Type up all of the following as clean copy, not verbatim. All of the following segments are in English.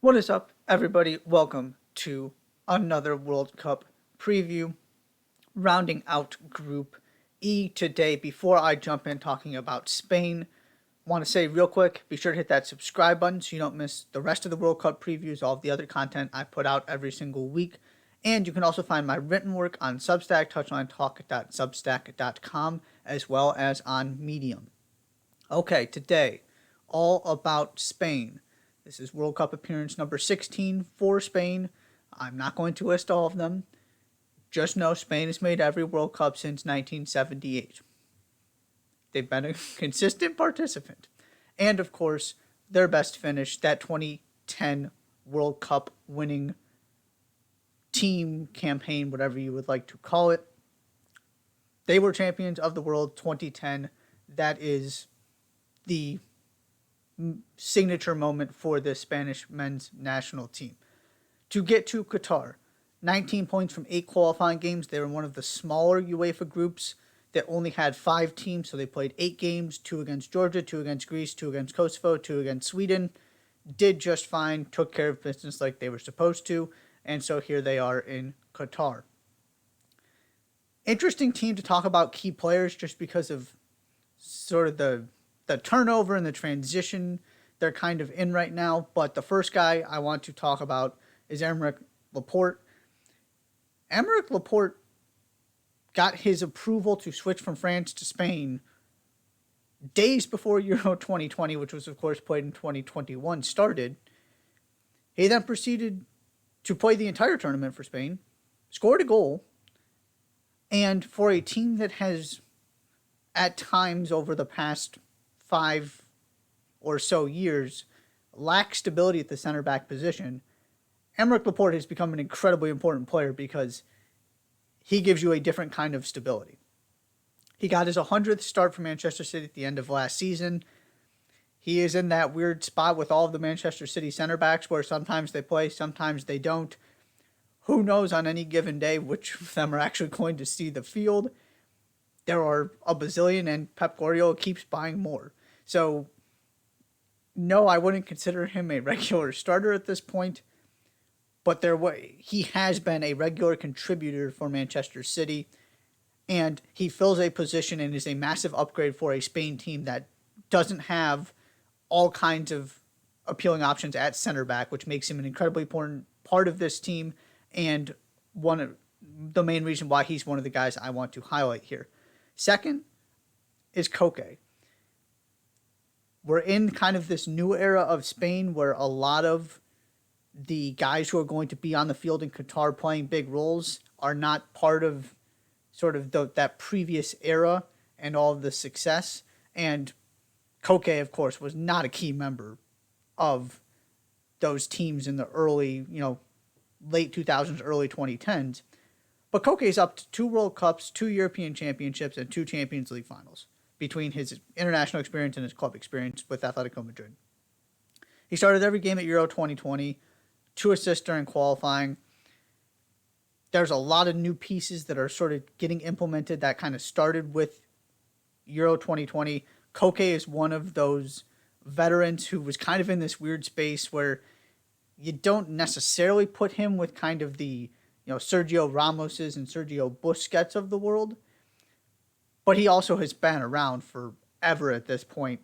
What is up, everybody? Welcome to another World Cup preview, rounding out Group E today. Before I jump in talking about Spain, want to say real quick, be sure to hit that subscribe button so you don't miss the rest of the World Cup previews, all of the other content I put out every single week. And you can also find my written work on Substack, touchlinetalk.substack.com, as well as on Medium. Okay, today, all about Spain. This is World Cup appearance number 16 for Spain. I'm not going to list all of them. Just know Spain has made every World Cup since 1978. They've been a consistent participant. And of course, their best finish, that 2010 World Cup winning team campaign, whatever you would like to call it. They were champions of the world 2010. That is the signature moment for the Spanish men's national team. To get to Qatar, 19 points from 8 qualifying games. They were one of the smaller UEFA groups that only had 5 teams, so they played 8 games, 2 against Georgia, 2 against Greece, 2 against Kosovo, 2 against Sweden. Did just fine, took care of business like they were supposed to, and so here they are in Qatar. Interesting team to talk about key players just because of sort of the turnover and the transition they're kind of in right now. But the first guy I want to talk about is Aymeric Laporte. Aymeric Laporte got his approval to switch from France to Spain days before Euro 2020, which was, of course, played in 2021, started. He then proceeded to play the entire tournament for Spain, scored a goal, and for a team that has, at times over the past 5 or so years, lacked stability at the center back position, Aymeric Laporte has become an incredibly important player because he gives you a different kind of stability. He got his 100th start for Manchester City at the end of last season. He is in that weird spot with all of the Manchester City center backs where sometimes they play, sometimes they don't. Who knows on any given day which of them are actually going to see the field. There are a bazillion, and Pep Guardiola keeps buying more. So, no, I wouldn't consider him a regular starter at this point, but he has been a regular contributor for Manchester City, and he fills a position and is a massive upgrade for a Spain team that doesn't have all kinds of appealing options at center back, which makes him an incredibly important part of this team and one of the main reason why he's one of the guys I want to highlight here. Second is Koke. We're in kind of this new era of Spain where a lot of the guys who are going to be on the field in Qatar playing big roles are not part of sort of that previous era and all of the success. And Koke, of course, was not a key member of those teams in the early, late 2000s, early 2010s. But Koke's up to 2 World Cups, 2 European Championships, and 2 Champions League finals between his international experience and his club experience with Atletico Madrid. He started every game at Euro 2020, 2 assists during qualifying. There's a lot of new pieces that are sort of getting implemented that kind of started with Euro 2020. Koke is one of those veterans who was kind of in this weird space where you don't necessarily put him with kind of the Sergio Ramoses and Sergio Busquets of the world, but he also has been around forever at this point.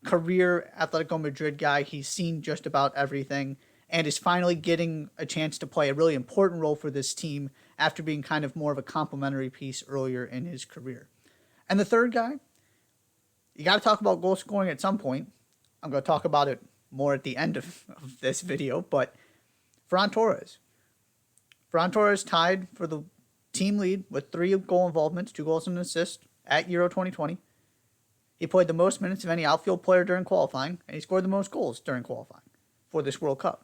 Career Atletico Madrid guy, he's seen just about everything and is finally getting a chance to play a really important role for this team after being kind of more of a complementary piece earlier in his career. And the third guy, you got to talk about goal scoring at some point. I'm going to talk about it more at the end of this video, but Ferran Torres. Ferran Torres tied for the team lead with 3 goal involvements, 2 goals and an assist at Euro 2020. He played the most minutes of any outfield player during qualifying, and he scored the most goals during qualifying for this World Cup.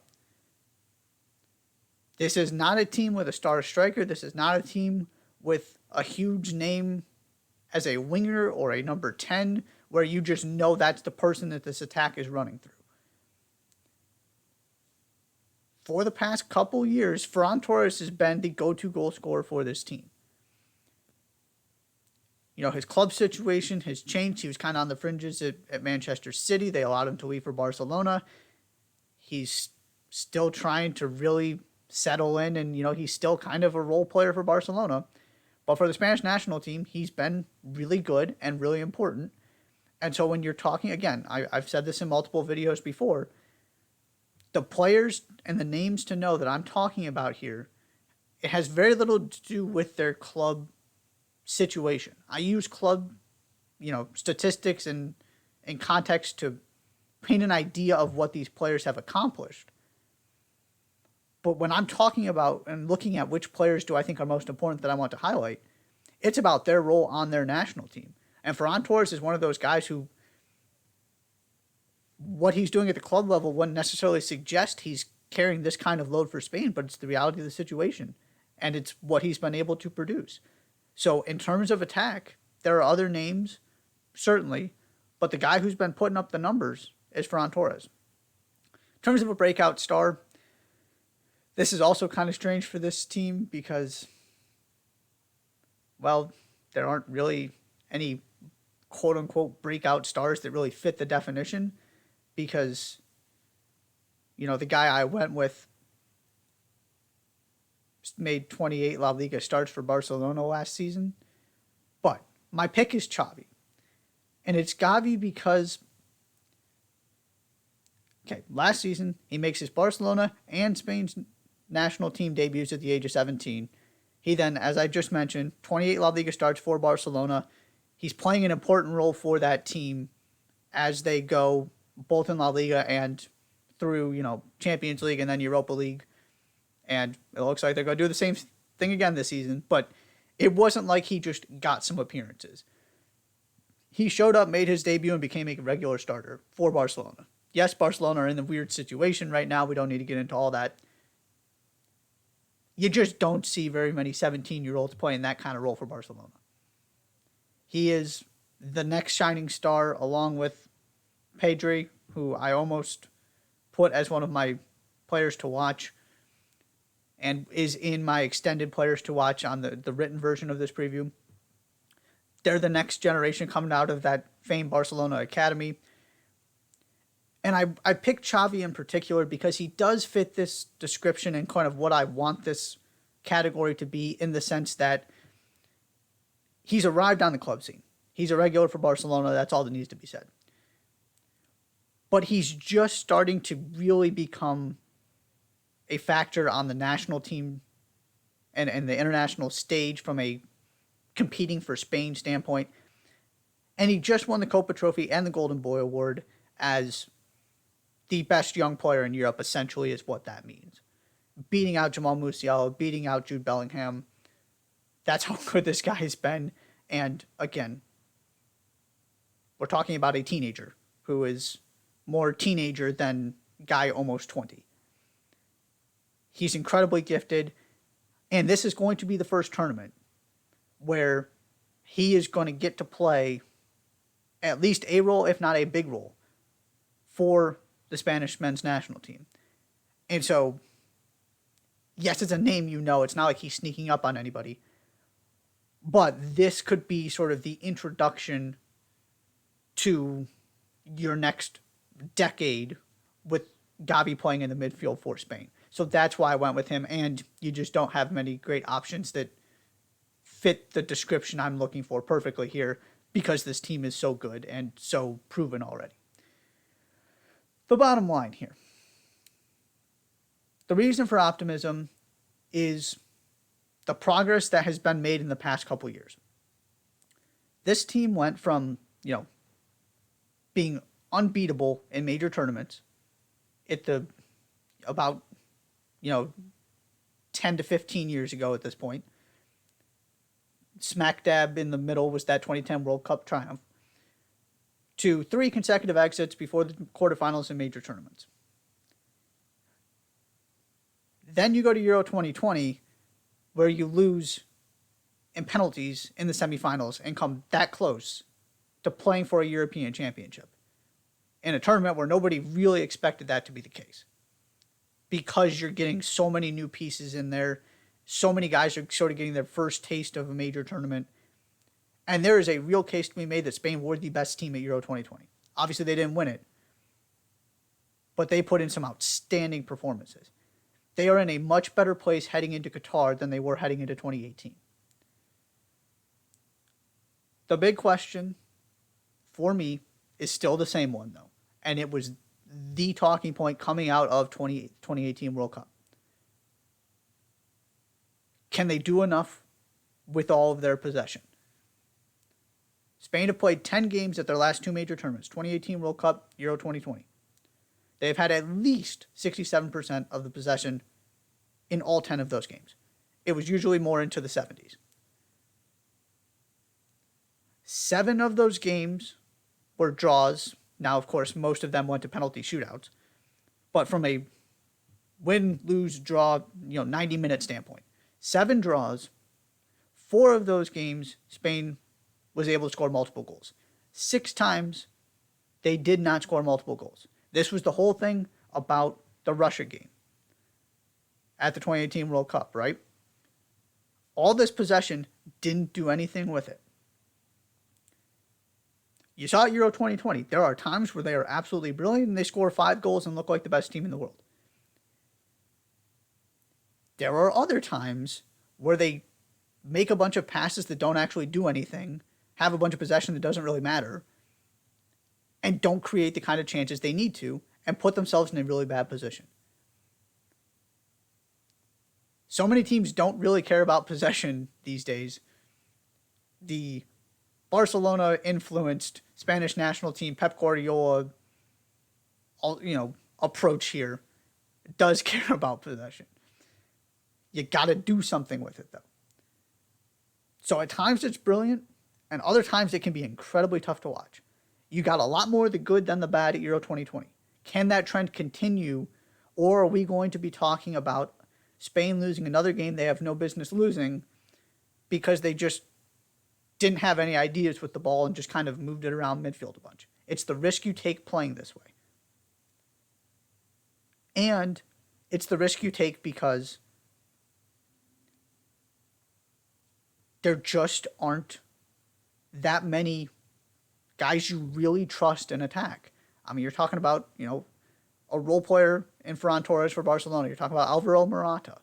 This is not a team with a star striker. This is not a team with a huge name as a winger or a number 10 where you just know that's the person that this attack is running through. For the past couple years, Ferran Torres has been the go-to goal scorer for this team. His club situation has changed. He was kind of on the fringes at Manchester City. They allowed him to leave for Barcelona. He's still trying to really settle in, and he's still kind of a role player for Barcelona. But for the Spanish national team, he's been really good and really important. And so when you're talking, again, I've said this in multiple videos before, the players and the names to know that I'm talking about here, it has very little to do with their club situation. I use club, statistics and context to paint an idea of what these players have accomplished. But when I'm talking about and looking at which players do I think are most important that I want to highlight, it's about their role on their national team. And Ferran Torres is one of those guys who, what he's doing at the club level wouldn't necessarily suggest he's carrying this kind of load for Spain, but it's the reality of the situation. And it's what he's been able to produce. So in terms of attack, there are other names, certainly, but the guy who's been putting up the numbers is Ferran Torres. In terms of a breakout star, this is also kind of strange for this team because, well, there aren't really any quote-unquote breakout stars that really fit the definition because, the guy I went with made 28 La Liga starts for Barcelona last season. But my pick is Xavi. And it's Gavi because, last season he makes his Barcelona and Spain's national team debuts at the age of 17. He then, as I just mentioned, 28 La Liga starts for Barcelona. He's playing an important role for that team as they go both in La Liga and through, Champions League and then Europa League. And it looks like they're going to do the same thing again this season. But it wasn't like he just got some appearances. He showed up, made his debut, and became a regular starter for Barcelona. Yes, Barcelona are in a weird situation right now. We don't need to get into all that. You just don't see very many 17-year-olds playing that kind of role for Barcelona. He is the next shining star along with Pedri, who I almost put as one of my players to watch and is in my extended players to watch on the written version of this preview. They're the next generation coming out of that famed Barcelona academy. And I picked Xavi in particular because he does fit this description and kind of what I want this category to be, in the sense that he's arrived on the club scene. He's a regular for Barcelona. That's all that needs to be said. But he's just starting to really become a factor on the national team and the international stage from a competing for Spain standpoint. And he just won the Copa Trophy and the Golden Boy Award as the best young player in Europe, essentially, is what that means. Beating out Jamal Musiala, beating out Jude Bellingham. That's how good this guy has been. And again, we're talking about a teenager who is more teenager than guy almost 20. He's incredibly gifted. And this is going to be the first tournament where he is going to get to play at least a role, if not a big role, for the Spanish men's national team. And so, yes, it's a name it's not like he's sneaking up on anybody. But this could be sort of the introduction to your next decade with Gavi playing in the midfield for Spain. So that's why I went with him, and you just don't have many great options that fit the description I'm looking for perfectly here because this team is so good and so proven already. The bottom line here. The reason for optimism is the progress that has been made in the past couple years. This team went from, being unbeatable in major tournaments about 10 to 15 years ago at this point. Smack dab in the middle was that 2010 World Cup triumph, to 3 consecutive exits before the quarterfinals in major tournaments. Then you go to Euro 2020, where you lose in penalties in the semifinals and come that close to playing for a European championship in a tournament where nobody really expected that to be the case, because you're getting so many new pieces in there. So many guys are sort of getting their first taste of a major tournament. And there is a real case to be made that Spain were the best team at Euro 2020. Obviously, they didn't win it. but they put in some outstanding performances. They are in a much better place heading into Qatar than they were heading into 2018. The big question for me is still the same one, though, and it was the talking point coming out of 2018 World Cup. Can they do enough with all of their possession? Spain have played 10 games at their last two major tournaments, 2018 World Cup, Euro 2020. They've had at least 67% of the possession in all 10 of those games. It was usually more into the 70s. 7 of those games were draws. Now, of course, most of them went to penalty shootouts. But from a win, lose, draw, 90-minute standpoint, 7 draws. 4 of those games, Spain was able to score multiple goals. 6 times, they did not score multiple goals. This was the whole thing about the Russia game at the 2018 World Cup, right? All this possession didn't do anything with it. You saw at Euro 2020, there are times where they are absolutely brilliant and they score 5 goals and look like the best team in the world. There are other times where they make a bunch of passes that don't actually do anything, have a bunch of possession that doesn't really matter, and don't create the kind of chances they need to, and put themselves in a really bad position. So many teams don't really care about possession these days. The Barcelona-influenced Spanish national team, Pep Guardiola, approach here does care about possession. You got to do something with it, though. So at times it's brilliant, and other times it can be incredibly tough to watch. You got a lot more of the good than the bad at Euro 2020. Can that trend continue, or are we going to be talking about Spain losing another game they have no business losing because they just didn't have any ideas with the ball and just kind of moved it around midfield a bunch? It's the risk you take playing this way. And it's the risk you take because there just aren't that many guys you really trust in attack. I mean, you're talking about, a role player in Ferran Torres for Barcelona. You're talking about Alvaro Morata.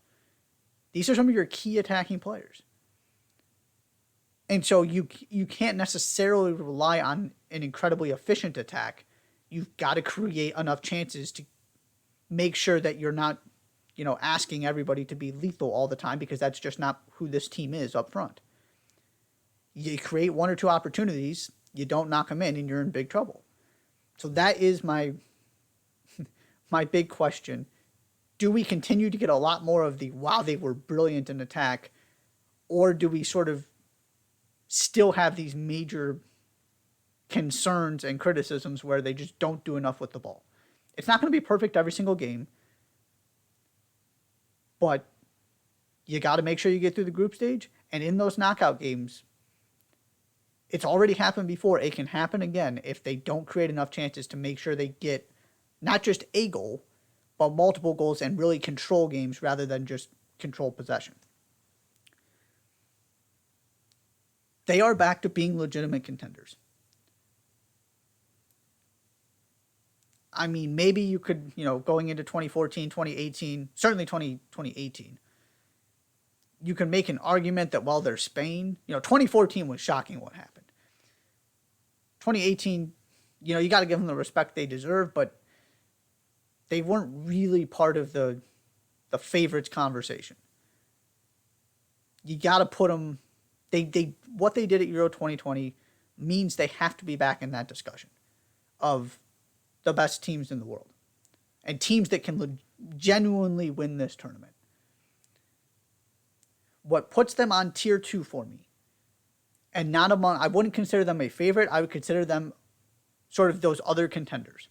These are some of your key attacking players. And so you can't necessarily rely on an incredibly efficient attack. You've got to create enough chances to make sure that you're not, asking everybody to be lethal all the time, because that's just not who this team is up front. You create 1 or 2 opportunities, you don't knock them in, and you're in big trouble. So that is my big question. Do we continue to get a lot more of the, wow, they were brilliant in attack, or do we sort of still have these major concerns and criticisms where they just don't do enough with the ball? It's not going to be perfect every single game, but you got to make sure you get through the group stage. And in those knockout games, it's already happened before. It can happen again if they don't create enough chances to make sure they get not just a goal, but multiple goals and really control games rather than just control possession. They are back to being legitimate contenders. I mean, maybe you could, going into 2014, 2018, certainly 2018, you can make an argument that while they're Spain, 2014 was shocking what happened. 2018, you got to give them the respect they deserve, but they weren't really part of the favorites conversation. You got to put them, what they did at Euro 2020 means they have to be back in that discussion of the best teams in the world and teams that can genuinely win this tournament. What puts them on tier 2 for me, and not among, I wouldn't consider them a favorite, I would consider them sort of those other contenders.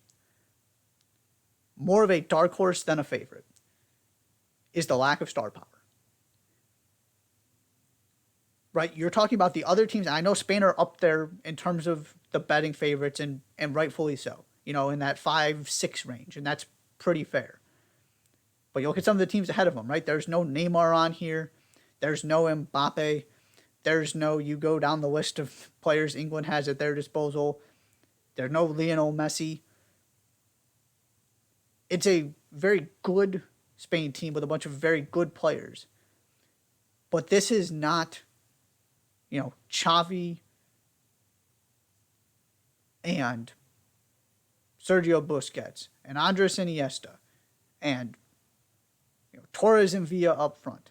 More of a dark horse than a favorite, is the lack of star power. Right? You're talking about the other teams, and I know Spain are up there in terms of the betting favorites, and rightfully so, in that 5-6 range, and that's pretty fair. But you look at some of the teams ahead of them, right? There's no Neymar on here. There's no Mbappe. There's no, you go down the list of players England has at their disposal. There's no Lionel Messi. It's a very good Spain team with a bunch of very good players. But this is not, Xavi and Sergio Busquets and Andres Iniesta and Torres and Villa up front,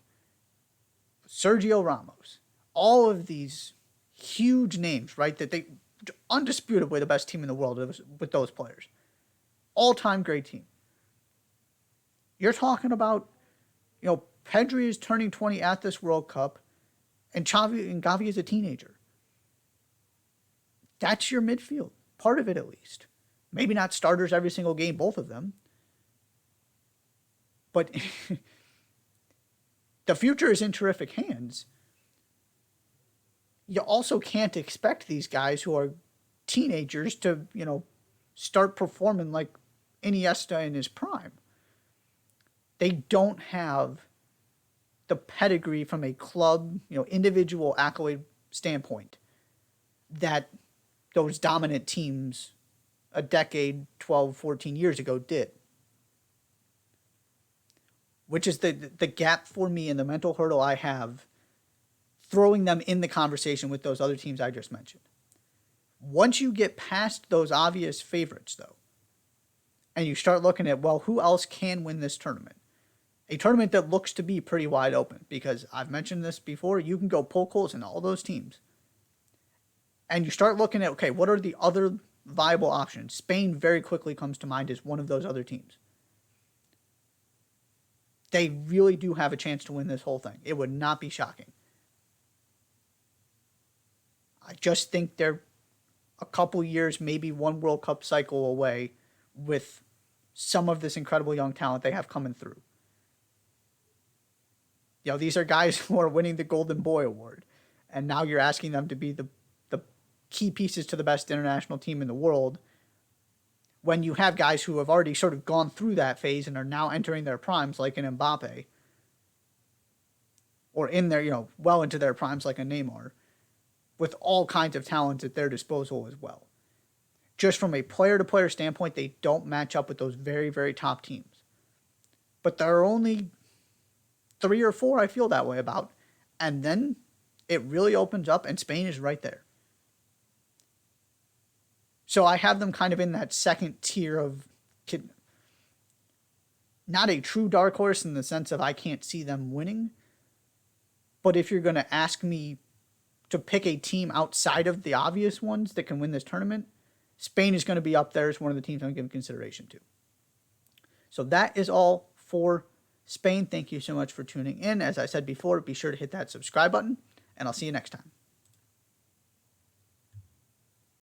Sergio Ramos, all of these huge names, right? That they undisputably the best team in the world with those players. All-time great team. You're talking about, Pedri is turning 20 at this World Cup, and Xavi and Gavi is a teenager. That's your midfield, part of it at least. Maybe not starters every single game, both of them. But the future is in terrific hands. You also can't expect these guys who are teenagers to, start performing like Iniesta in his prime. They don't have the pedigree from a club, individual accolade standpoint that those dominant teams a decade, 12, 14 years ago did. Which is the gap for me and the mental hurdle I have throwing them in the conversation with those other teams I just mentioned. Once you get past those obvious favorites, though, and you start looking at, well, who else can win this tournament? A tournament that looks to be pretty wide open, because I've mentioned this before, you can go poke holes in all those teams. And you start looking at, okay, what are the other viable options? Spain very quickly comes to mind as one of those other teams. They really do have a chance to win this whole thing. It would not be shocking. I just think they're a couple years, maybe one World Cup cycle away with some of this incredible young talent they have coming through. These are guys who are winning the Golden Boy Award, and now you're asking them to be the key pieces to the best international team in the world when you have guys who have already sort of gone through that phase and are now entering their primes like an Mbappe, or in their, well into their primes like a Neymar, with all kinds of talent at their disposal as well. Just from a player-to-player standpoint, they don't match up with those very, very top teams. But there are only 3 or 4 I feel that way about, and then it really opens up, and Spain is right there. So I have them kind of in that second tier of not a true dark horse in the sense of I can't see them winning. But if you're going to ask me to pick a team outside of the obvious ones that can win this tournament, Spain is going to be up there as one of the teams I'm giving consideration to. So that is all for Spain. Thank you so much for tuning in. As I said before, be sure to hit that subscribe button, and I'll see you next time.